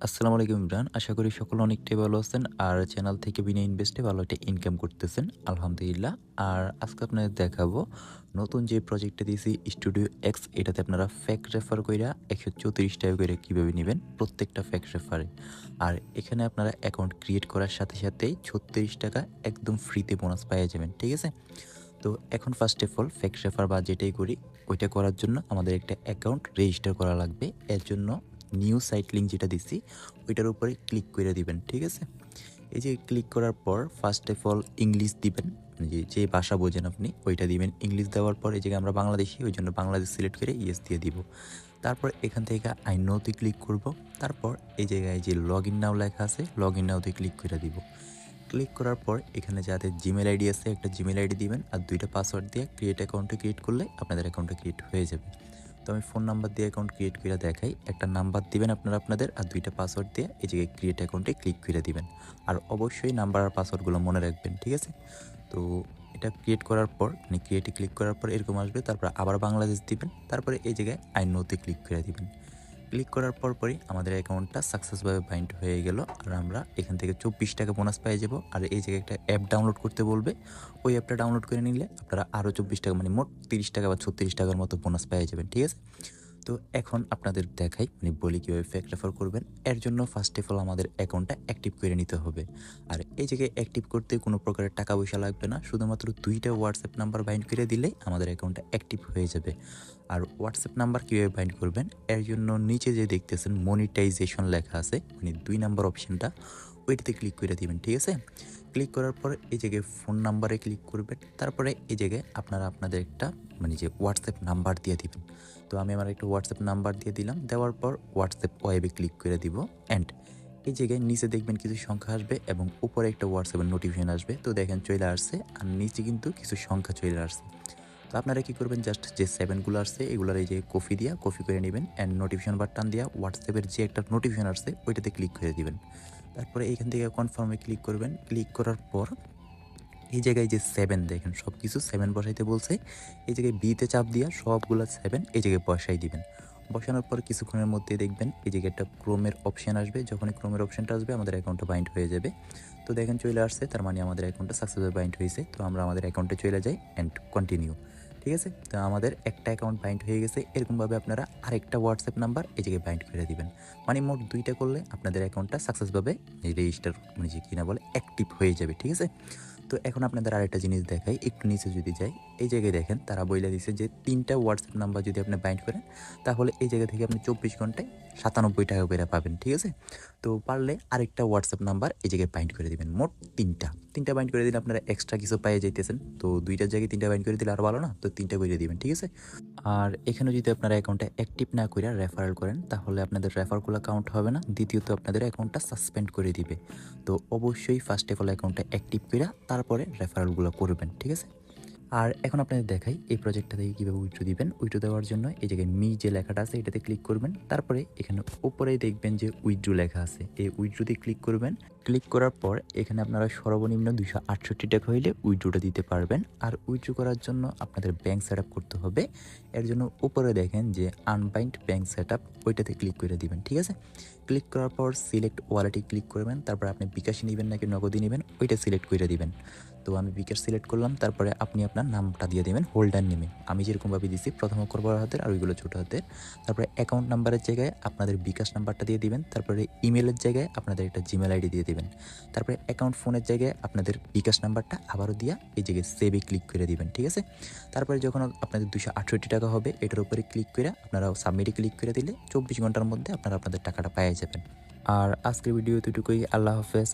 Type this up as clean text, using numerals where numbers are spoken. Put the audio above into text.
আসসালামু আলাইকুম ইমরান। আশা করি সকলে অনেকটাই ভালো আছেন। আর চ্যানেল থেকে বিনা ইনভেস্টে ভালো একটা ইনকাম করতেছেন। আলহামদুলিল্লাহ। আর আজকে আপনাদের দেখাবো নতুন যে প্রজেক্টটা দিয়েছি স্টুডিও এক্স, এটাতে আপনারা ফেক রেফার কইরা ৳১৩০ করে কিভাবে নিবেন প্রত্যেকটা ফেক রেফারে। আর এখানে আপনারা অ্যাকাউন্ট ক্রিয়েট করার সাথে সাথেই ৳৩৬ একদম ফ্রিতে বোনাস পাইয়া যাবেন। ঠিক আছে? তো এখন first of all fake refer বা যেটাই করি ওইটা করার জন্য আমাদের একটা অ্যাকাউন্ট রেজিস্টার করা লাগবে। এর জন্য নিউ সাইট লিঙ্ক যেটা দিছি ওইটার উপরে ক্লিক করে দিবেন। ঠিক আছে? এই যে ক্লিক করার পর ফার্স্ট অফ অল ইংলিশ দিবেন। যে ভাষা বোঝেন আপনি ওইটা দিবেন। ইংলিশ দেওয়ার পর এই জায়গায় আমরা বাংলাদেশি, ওই জন্য বাংলাদেশ সিলেক্ট করে ইয়েস দিয়ে দিব। তারপর এখান থেকে আই নো তে ক্লিক করব। তারপর এই জায়গায় যে লগ ইন নাও লেখা আছে লগ ইন নাও তে ক্লিক করে দিব। ক্লিক করার পর এখানে যাদের জিমেল আইডি আছে একটা জিমেল আইডি দিবেন, আর ২টা পাসওয়ার্ড দিয়ে ক্রিয়েট অ্যাকাউন্টে ক্রিয়েট করলে আপনাদের অ্যাকাউন্টটা ক্রিয়েট হয়ে যাবে। তো আমি ফোন নাম্বার দিয়ে অ্যাকাউন্ট ক্রিয়েট করে দেখাই। একটা নাম্বার দিবেন আপনারা আপনাদের, আর ২টা পাসওয়ার্ড দিয়ে এই জায়গায় ক্রিয়েট অ্যাকাউন্টে ক্লিক করে দিবেন। আর অবশ্যই নাম্বার আর পাসওয়ার্ডগুলো মনে রাখবেন। ঠিক আছে? তো এটা ক্রিয়েট করার পর ক্রিয়েটে ক্লিক করার পর এরকম আসবে। তারপর আবার বাংলাদেশ দিবেন। তারপরে এই জায়গায় আই নো তে ক্লিক করে দিবেন। ক্লিক করার পরই আমাদের অ্যাকাউন্টটা সাকসেসভাবে বাইন্ড হয়ে গেল। আর আমরা এখান থেকে ৳২৪ বোনাস পেয়ে যাব। আর এই জায়গায় একটা অ্যাপ ডাউনলোড করতে বলবে। ওই অ্যাপটা ডাউনলোড করে নিলে আপনারা আরও ৳২৪ মানে মোট ৳৩০ বা ৳৩৬ মতো বোনাস পেয়ে যাবেন। ঠিক আছে? তো এখন আপনাদের দেখাই বলি কীভাবে ফেক রেফার করবেন। এর জন্য ফার্স্ট অফ অল আমাদের অ্যাকাউন্টটা অ্যাক্টিভ করে নিতে হবে। আর এই জায়গায় অ্যাক্টিভ করতে কোনো প্রকারের টাকা পয়সা লাগবে না। শুধুমাত্র ২টা হোয়াটসঅ্যাপ নাম্বার বাইন্ড করে দিলেই আমাদের অ্যাকাউন্টটা অ্যাক্টিভ হয়ে যাবে। আর হোয়াটসঅ্যাপ নাম্বার কীভাবে বাইন্ড করবেন, এর জন্য নিচে যে দেখতেছেন মনিটাইজেশন লেখা আছে ২ নাম্বার অপশনটা, ওইটাতে ক্লিক করে দিবেন। ঠিক আছে? ক্লিক করার পর এই জায়গায় ফোন নাম্বারে ক্লিক করবেন। তারপরে এই জায়গায় আপনারা আপনাদের একটা যে হোয়াটসঅ্যাপ নাম্বার দিয়ে দিবেন। তো আমি আমার একটা হোয়াটসঅ্যাপ নাম্বার দিয়ে দিলাম। দেওয়ার পর হোয়াটসঅ্যাপ ওয়েবে ক্লিক করে দিব। অ্যান্ড এই জায়গায় নিচে দেখবেন কিছু সংখ্যা আসবে এবং উপরে একটা হোয়াটসঅ্যাপের নোটিফিকেশন আসবে। তো দেখেন চলে আসছে, আর নিচে কিন্তু কিছু সংখ্যা চলে আসছে। তো আপনারা কি করবেন, জাস্ট যে 7 গুলো আসছে এগুলার এই যে কপি করে নেবেন, অ্যান্ড নোটিফিকেশন বাটন দিয়া হোয়াটসঅ্যাপের যে একটা নোটিফিকেশন আসছে ওইটাতে ক্লিক করে দিবেন। তারপরে এইখান থেকে কনফার্মে ক্লিক করবেন। ক্লিক করার পর এই জায়গায় যে 7 দেখেন সবকিছু 7 বসাইতে বলছে। এই জায়গায় বিতে চাপ দিয়া সবগুলা 7 এই জায়গায় বসাই দিবেন। বসানোর পর কিছুক্ষণের মধ্যে দেখবেন এই জায়গায় একটা ক্রোমের অপশন আসবে। যখনই ক্রোমের অপশনটা আসবে আমাদের অ্যাকাউন্টটা বাইন্ড হয়ে যাবে। তো দেখেন চলে আসছে, তার মানে আমাদের অ্যাকাউন্টটা সাকসেসফুলি বাইন্ড হয়েছে। তো আমরা আমাদের অ্যাকাউন্টে চলে যাই অ্যান্ড কন্টিনিউ। ঠিক আছে? তো আমাদের একটা অ্যাকাউন্ট বাইন্ড হয়ে গেছে। এরকমভাবে আপনারা আরেকটা হোয়াটসঅ্যাপ নাম্বার এই জায়গায় বাইন্ড করে দিবেন। মানে মোট ২টা করলে আপনাদের অ্যাকাউন্টটা সাকসেসভাবে রেজিস্টার যে কিনা বলে অ্যাক্টিভ হয়ে যাবে। ঠিক আছে? তো এখন আপনাদের আরেকটা জিনিস দেখাই, একটু নিচে যদি যাই, এই জায়গায় দেখেন তারা বইলা দিছে যে ৩টা হোয়াটসঅ্যাপ নাম্বার যদি আপনি বাইন্ড করেন তাহলে এই জায়গা থেকে আপনি ২৪ ঘন্টায় ৳৯৭ করে পাবেন। ঠিক আছে? তো পারলে আরেকটা হোয়াটসঅ্যাপ নাম্বার এই জায়গায় বাইন্ড করে দিবেন। মোট ৩টা বাইন্ড করে দিলে আপনারা এক্সট্রা কিছু পেয়ে যাইতেছেন। তো ২টার জায়গায় ৩টা বাইন্ড করে দিলে আরও ভালো না? তো ৩টা করে দিবেন। ঠিক আছে? আর এখানে যদি আপনারা অ্যাকাউন্টটা অ্যাক্টিভ না কইরা রেফারেল করেন তাহলে আপনাদের রেফারগুলো কাউন্ট হবে না। দ্বিতীয়ত আপনাদের অ্যাকাউন্টটা সাসপেন্ড করে দিবে। তো অবশ্যই ফার্স্ট অফ অল অ্যাকাউন্টটা অ্যাক্টিভ কইরা তারপরে রেফারেলগুলো করবেন। ঠিক আছে? আর এখন আপনাদের দেখাই এই প্রজেক্টটা থেকে কীভাবে উইথড্র দিবেন। উইথড্র দেওয়ার জন্য এই জায়গায় মি যে লেখাটা আছে এটাতে ক্লিক করবেন। তারপরে এখানে উপরেই দেখবেন যে উইথড্র লেখা আছে। এই উইথড্রতে ক্লিক করবেন। ক্লিক করার পর এখানে আপনারা সর্বনিম্ন ৳২৬৮ হইলে উইথড্রটা দিতে পারবেন। আর উইথড্র করার জন্য আপনাদের ব্যাংক সেট আপ করতে হবে। এর জন্য উপরে দেখেন যে আনবাইন্ড ব্যাংক সেট আপ, ওইটাতে ক্লিক করে দিবেন। ঠিক আছে? ক্লিক করার পর সিলেক্ট ওয়ালেটে ক্লিক করবেন। তারপর আপনি বিকাশে নিবেন নাকি নগদে নিবেন ওইটা সিলেক্ট করে দিবেন। তো আমি বিকাশ সিলেক্ট করলাম। তারপরে আপনি আপনার নামটা দিয়ে দেবেন হোল্ডার নেমে। আমি যেরকমভাবে দিছি প্রথম অক্ষর বড় হাতের আর ওইগুলো ছোট হাতের। তারপরে অ্যাকাউন্ট নাম্বারের জায়গায় আপনাদের বিকাশ নাম্বারটা দিয়ে দিবেন। তারপরে ইমেলের জায়গায় আপনাদের একটা জিমেল আইডি দিয়ে দিবেন। তারপরে অ্যাকাউন্ট ফোনের জায়গায় আপনাদের বিকাশ নাম্বারটা আবারও দিয়া এই জায়গায় সেভে ক্লিক করে দিবেন। ঠিক আছে? তারপরে যখন আপনাদের ৳২৬৮ হবে এটার উপরে ক্লিক করে আপনারা সাবমিটে ক্লিক করে দিলে ২৪ ঘন্টার মধ্যে আপনারা আপনাদের টাকাটা পেয়ে যাবেন। আর আজকের ভিডিও এতটুকুই। আল্লাহ হাফেজ।